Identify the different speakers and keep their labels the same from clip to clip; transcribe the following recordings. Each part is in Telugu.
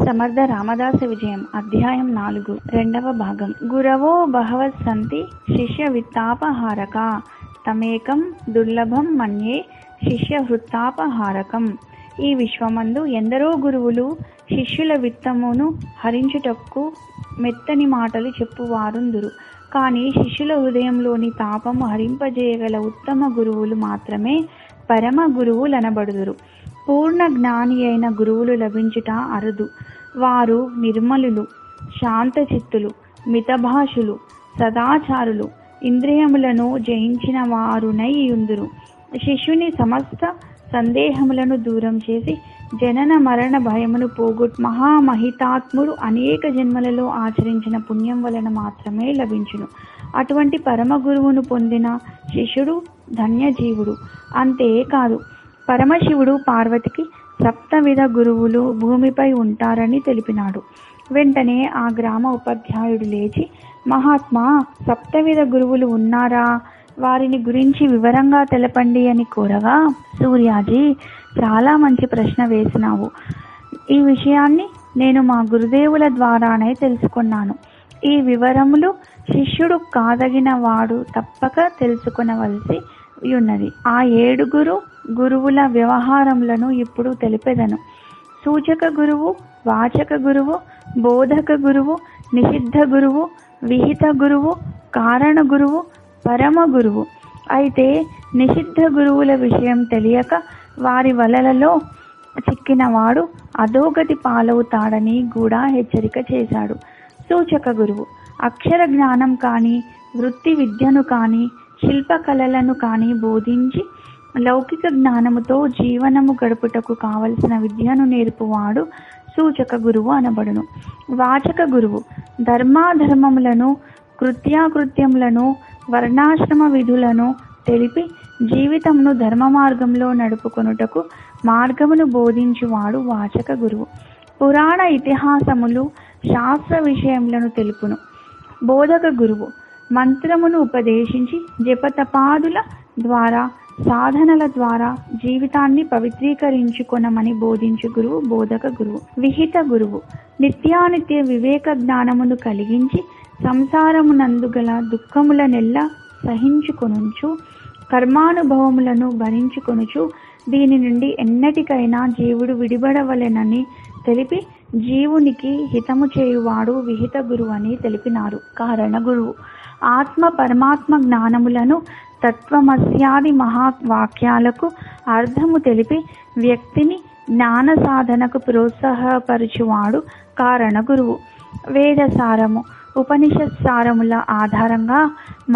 Speaker 1: సమర్థ రామదాస విజయం అధ్యాయం 4 రెండవ భాగం. గురవో బహవః సంతి శిష్య విత్తాపహారక తమేకం దుర్లభం మన్యే శిష్య వృత్తాపహారకం. ఈ విశ్వమందు ఎందరో గురువులు శిష్యుల విత్తమును హరించుటకు మెత్తని మాటలు చెప్పువారుందురు. కానీ శిష్యుల హృదయంలోని తాపము హరింపజేయగల ఉత్తమ గురువులు మాత్రమే పరమ గురువులనబడుదురు. పూర్ణ జ్ఞాని అయిన గురువులు లభించుట అరుదు. వారు నిర్మలులు, శాంతచిత్తులు, మితభాషులు, సదాచారులు, ఇంద్రియములను జయించిన వారునై యుందురు. శిష్యుని సమస్త సందేహములను దూరం చేసి జనన మరణ భయమును పోగొట్టు మహామహితాత్ముడు అనేక జన్మలలో ఆచరించిన పుణ్యం వలన మాత్రమే లభించును. అటువంటి పరమ గురువును పొందిన శిష్యుడు ధన్యజీవుడు. అంతేకాదు, పరమశివుడు పార్వతికి సప్తవిధ గురువులు భూమిపై ఉంటారని తెలిపినాడు. వెంటనే ఆ గ్రామ ఉపాధ్యాయుడు లేచి, మహాత్మా, సప్తవిధ గురువులు ఉన్నారా? వారిని గురించి వివరంగా తెలపండి అని కోరగా, సూర్యాజీ, చాలా మంచి ప్రశ్న వేసినావు. ఈ విషయాన్ని నేను మా గురుదేవుల ద్వారానే తెలుసుకున్నాను. ఈ వివరములు శిష్యుడు కాదగిన వాడు తప్పక తెలుసుకొనవలసి ఉన్నది. ఆ 7 గురువుల వ్యవహారములను ఇప్పుడు తెలిపెదను. సూచక గురువు, వాచక గురువు, బోధక గురువు, నిషిద్ధ గురువు, విహిత గురువు, కారణ గురువు, పరమ గురువు. అయితే నిషిద్ధ గురువుల విషయం తెలియక వారి వలలలో చిక్కినవాడు అధోగతి పాలవుతాడని కూడా హెచ్చరిక చేశాడు. సూచక గురువు అక్షర జ్ఞానం కానీ, వృత్తి విద్యను కానీ, శిల్పకళలను కానీ బోధించి లౌకిక జ్ఞానముతో జీవనము గడుపుటకు కావలసిన విద్యను నేర్పువాడు సూచక గురువు అనబడును. వాచక గురువు ధర్మాధర్మములను, కృత్యాకృత్యములను, వర్ణాశ్రమ విధులను తెలిపి జీవితమును ధర్మ మార్గంలో నడుపుకొనుటకు మార్గమును బోధించువాడు వాచక గురువు. పురాణ ఇతిహాసములు, శాస్త్ర విషయములను తెలుపును. బోధక గురువు మంత్రమును ఉపదేశించి జపతపాదుల ద్వారా, సాధనల ద్వారా జీవితాన్ని పవిత్రీకరించుకొనమని బోధించు గురువు బోధక గురువు. విహిత గురువు నిత్యానిత్య వివేక జ్ఞానమును కలిగించి సంసారమునందు గల దుఃఖములనెల్లా సహించుకొనుచు, కర్మానుభవములను భరించుకొనుచు దీని నుండి ఎన్నటికైనా జీవుడు విడిపడవలెనని తెలిపి జీవునికి హితము చేయువాడు విహిత గురువు అని తెలిపినారు. కారణ గురువు ఆత్మ పరమాత్మ జ్ఞానములను, తత్వమస్యాది మహావాక్యాలకు అర్థము తెలిపి వ్యక్తిని జ్ఞాన సాధనకు ప్రోత్సాహపరచువాడు కారణ గురువు. వేదసారము, ఉపనిషత్సారముల ఆధారంగా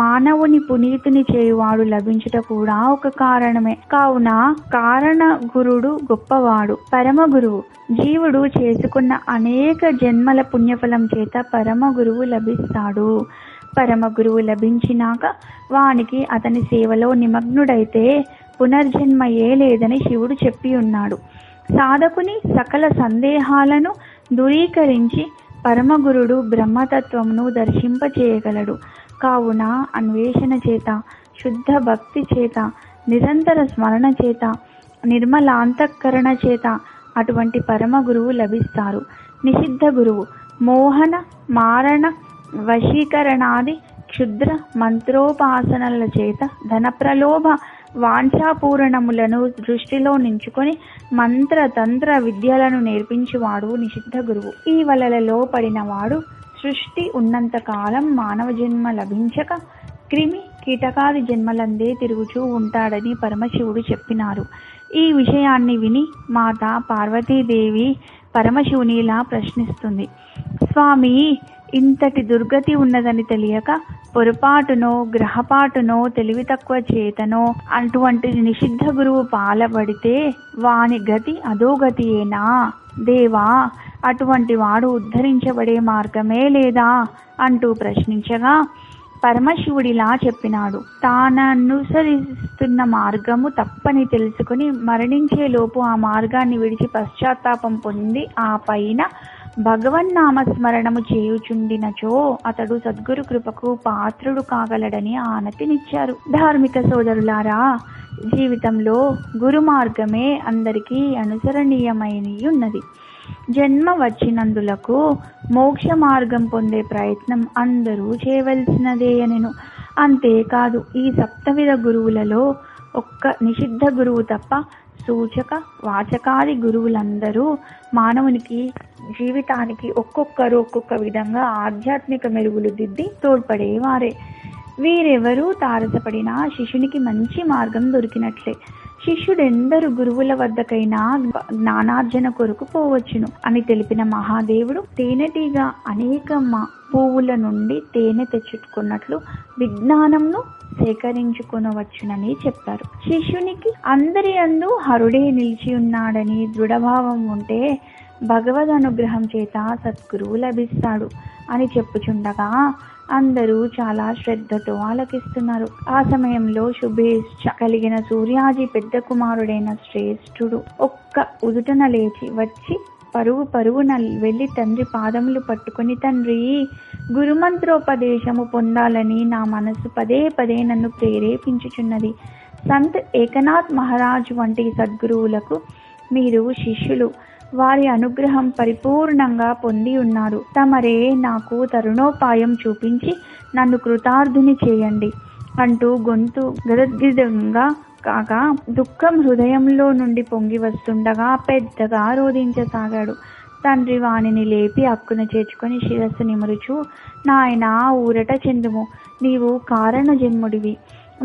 Speaker 1: మానవుని పునీతుని చేయువాడు లభించుట కూడా ఒక కారణమే. కావున కారణ గురుడు గొప్పవాడు. పరమ గురువు జీవుడు చేసుకున్న అనేక జన్మల పుణ్యఫలం చేత పరమ గురువు లభిస్తాడు. పరమ గురువు లభించినాక వానికి అతని సేవలో నిమగ్నుడైతే పునర్జన్మయే లేదని శివుడు చెప్పి ఉన్నాడు. సాధకుని సకల సందేహాలను దూరీకరించి పరమగురుడు బ్రహ్మతత్వమును దర్శింపచేయగలడు. కావున అన్వేషణ చేత, శుద్ధ భక్తి చేత, నిరంతర స్మరణ చేత, నిర్మలాంతఃకరణ చేత అటువంటి పరమ గురువు లభిస్తారు. నిషిద్ధ గురువు మోహన, మారణ, వశీకరణాది క్షుద్ర మంత్రోపాసనల చేత ధన ప్రలోభ వాంఛాపూరణములను దృష్టిలో నించుకొని మంత్ర తంత్ర విద్యలను నేర్పించువాడు నిషిద్ధ గురువు. ఈ వలలలో పడినవాడు సృష్టి ఉన్నంత కాలం మానవ జన్మ లభించక క్రిమి కీటకాది జన్మలందే తిరుగుచూ ఉంటాడని పరమశివుడు చెప్పినారు. ఈ విషయాన్ని విని మాత పార్వతీదేవి పరమశివునిలా ప్రశ్నిస్తుంది, స్వామి, ఇంతటి దుర్గతి ఉన్నదని తెలియక పొరపాటునో గ్రహపాటునో తెలివి తక్కువ చేతనో అటువంటి నిషిద్ధ గురువు పాలబడితే వాని గతి అధోగతియేనా? దేవా, అటువంటి వాడు ఉద్ధరించబడే మార్గమే లేదా అంటూ ప్రశ్నించగా పరమశివుడిలా చెప్పినాడు, తాననుసరిస్తున్న మార్గము తప్పని తెలుసుకుని మరణించేలోపు ఆ మార్గాన్ని విడిచి పశ్చాత్తాపం పొంది ఆ పైన భగవన్నామస్మరణము చేయుచుండినచో అతడు సద్గురు కృపకు పాత్రుడు కాగలడని ఆనతినిచ్చారు. ధార్మిక సోదరులారా, జీవితంలో గురు మార్గమే అందరికీ అనుసరణీయమైనది ఉన్నది. జన్మ వచ్చినందులకు మోక్ష మార్గం పొందే ప్రయత్నం అందరూ చేయవలసినదే అనెను. అంతేకాదు ఈ సప్తవిధ గురువులలో ఒక్క నిషిద్ధ గురువు తప్ప సూచక వాచకాది గురువులందరూ మానవునికి జీవితానికి ఒక్కొక్కరు ఒక్కొక్క విధంగా ఆధ్యాత్మిక మెరుగులు దిద్ది తోడ్పడేవారే. వీరెవరూ తారసపడినా శిష్యునికి మంచి మార్గం దొరికినట్లే. శిష్యుడెందరు గురువుల వద్దకైనా జ్ఞానార్జన కొరకు పోవచ్చును అని తెలిపిన మహాదేవుడు తేనెటీగ అనేక పువ్వుల నుండి తేనె తెచ్చుకున్నట్లు విజ్ఞానంను సేకరించుకొనవచ్చునని చెప్పారు. శిష్యునికి అందరి యందు హరుడే నిలిచి ఉన్నాడని దృఢభావం ఉంటే భగవద్ అనుగ్రహం చేత సద్గురువు లభిస్తాడు అని చెప్పుచుండగా అందరూ చాలా శ్రద్ధతో ఆలకిస్తున్నారు. ఆ సమయంలో శుభేచ్ఛ కలిగిన సూర్యాజీ పెద్ద కుమారుడైన శ్రేష్ఠుడు ఒక్క ఉదుటన లేచి వచ్చి పరుగున వెళ్లి తండ్రి పాదములు పట్టుకుని, తండ్రి, గురుమంత్రోపదేశము పొందాలని నా మనసు పదే పదే నన్ను ప్రేరేపించుచున్నది. సంత్ ఏకనాథ్ మహారాజ్ వంటి సద్గురువులకు మీరు శిష్యులు. వారి అనుగ్రహం పరిపూర్ణంగా పొంది ఉన్నారు. తమరే నాకు తరుణోపాయం చూపించి నన్ను కృతార్థుని చేయండి అంటూ గొంతు గదద్గిదంగా కాగా దుఃఖం హృదయంలో నుండి పొంగి వస్తుండగా పెద్దగా రోధించసాగాడు. తండ్రి వానిని లేపి అక్కున చేర్చుకొని శిరస్సు నిమురుచు, నాయనా, ఊరట చెందుము. నీవు కారణ జన్ముడివి.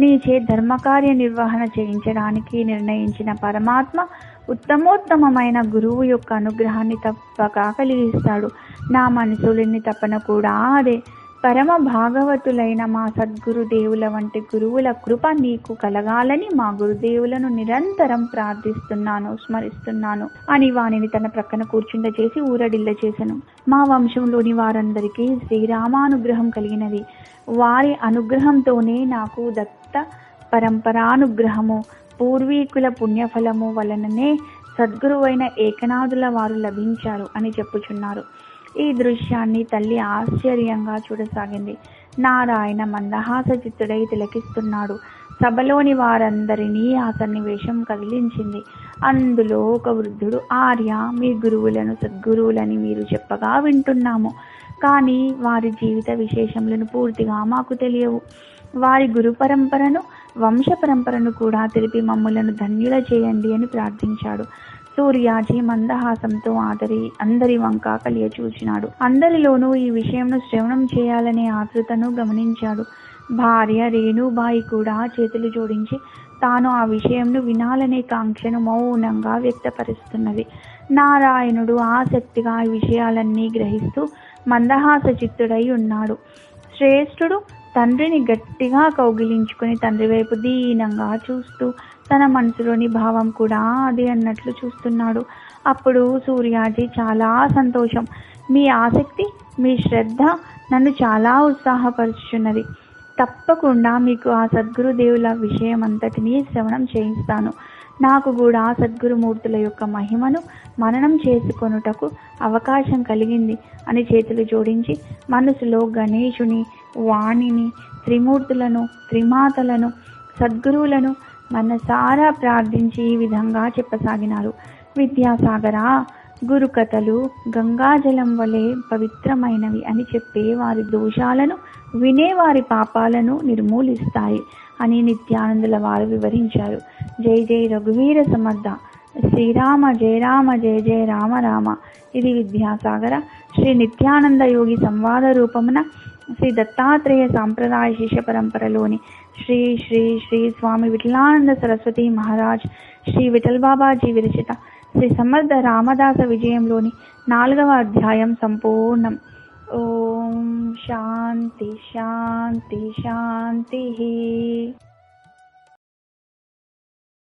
Speaker 1: నీచే ధర్మకార్య నిర్వహణ చేయించడానికి నిర్ణయించిన పరమాత్మ ఉత్తమోత్తమైన గురువు యొక్క అనుగ్రహాన్ని తప్పక కలిగిస్తాడు. నా మనసులోని తపన కూడా అదే. పరమ భాగవతులైన మా సద్గురుదేవుల వంటి గురువుల కృప నీకు కలగాలని మా గురుదేవులను నిరంతరం ప్రార్థిస్తున్నాను, స్మరిస్తున్నాను అని వానిని తన ప్రక్కన కూర్చుండచేసి ఊరడిల్ల చేసెను. మా వంశంలోని వారందరికీ శ్రీరామానుగ్రహం కలిగినది. వారి అనుగ్రహంతోనే నాకు దత్త పరంపరానుగ్రహము, పూర్వీకుల పుణ్యఫలము వలననే సద్గురువైన ఏకనాథుల వారు లభించారు అని చెప్పుచున్నారు. ఈ దృశ్యాన్ని తల్లి ఆశ్చర్యంగా చూడసాగింది. నారాయణ మందహాస చిత్తుడై తిలకిస్తున్నాడు. సభలోని వారందరినీ ఆ సన్నివేశం కదిలించింది. అందులో ఒక వృద్ధుడు, ఆర్య, మీ గురువులను సద్గురువులని మీరు చెప్పగా వింటున్నాము. కానీ వారి జీవిత విశేషములను పూర్తిగా మాకు తెలియవు. వారి గురు పరంపరను, వంశ పరంపరను కూడా తెలిపి మమ్ములను ధన్యుల చేయండి అని ప్రార్థించాడు. సూర్యాజీ మందహాసంతో అందరి వంక కలియ చూచినాడు. అందరిలోనూ ఈ విషయంను శ్రవణం చేయాలనే ఆతృతను గమనించాడు. భార్య రేణుబాయి కూడా చేతులు జోడించి తాను ఆ విషయంను వినాలనే కాంక్షను మౌనంగా వ్యక్తపరుస్తున్నది. నారాయణుడు ఆసక్తిగా ఈ విషయాలన్నీ గ్రహిస్తూ మందహాస చిత్తుడై ఉన్నాడు. శ్రేష్ఠుడు తండ్రిని గట్టిగా కౌగిలించుకుని తండ్రి వైపు దీనంగా చూస్తూ తన మనసులోని భావం కూడా అది అన్నట్లు చూస్తున్నాడు. అప్పుడు సూర్యాజీ, చాలా సంతోషం. మీ ఆసక్తి, మీ శ్రద్ధ నన్ను చాలా ఉత్సాహపరుచుచున్నది. తప్పకుండా మీకు ఆ సద్గురుదేవుల విషయం అంతటినీ శ్రవణం చేయిస్తాను. నాకు కూడా సద్గురుమూర్తుల యొక్క మహిమను మననం చేసుకొనుటకు అవకాశం కలిగింది అని చేతులు జోడించి మనసులో గణేశుని, వాణిని, త్రిమూర్తులను, త్రిమాతలను, సద్గురువులను మనసారా ప్రార్థించి ఈ విధంగా చెప్పసాగినారు. విద్యాసాగరా, గురు కథలు గంగాజలం వలె పవిత్రమైనవి అని చెప్పే వారి దోషాలను, వినే వారి పాపాలను నిర్మూలిస్తాయి అని నిత్యానందుల వారు వివరించారు. జై జై రఘువీర సమర్థ. శ్రీరామ జయ రామ, జయ జయ రామ రామ. ఇది విద్యాసాగర శ్రీ నిత్యానంద యోగి సంవాద రూపమున శ్రీ దత్తాత్రేయ సాంప్రదాయ శిష్య పరంపరలోని శ్రీ శ్రీ శ్రీ స్వామి విఠలానంద సరస్వతి మహారాజ్, శ్రీ విఠల్ బాబాజీ విరచిత శ్రీ సమర్థ రామదాస విజయంలోని 4వ అధ్యాయం సంపూర్ణం. ఓం శాంతి శాంతి శాంతి.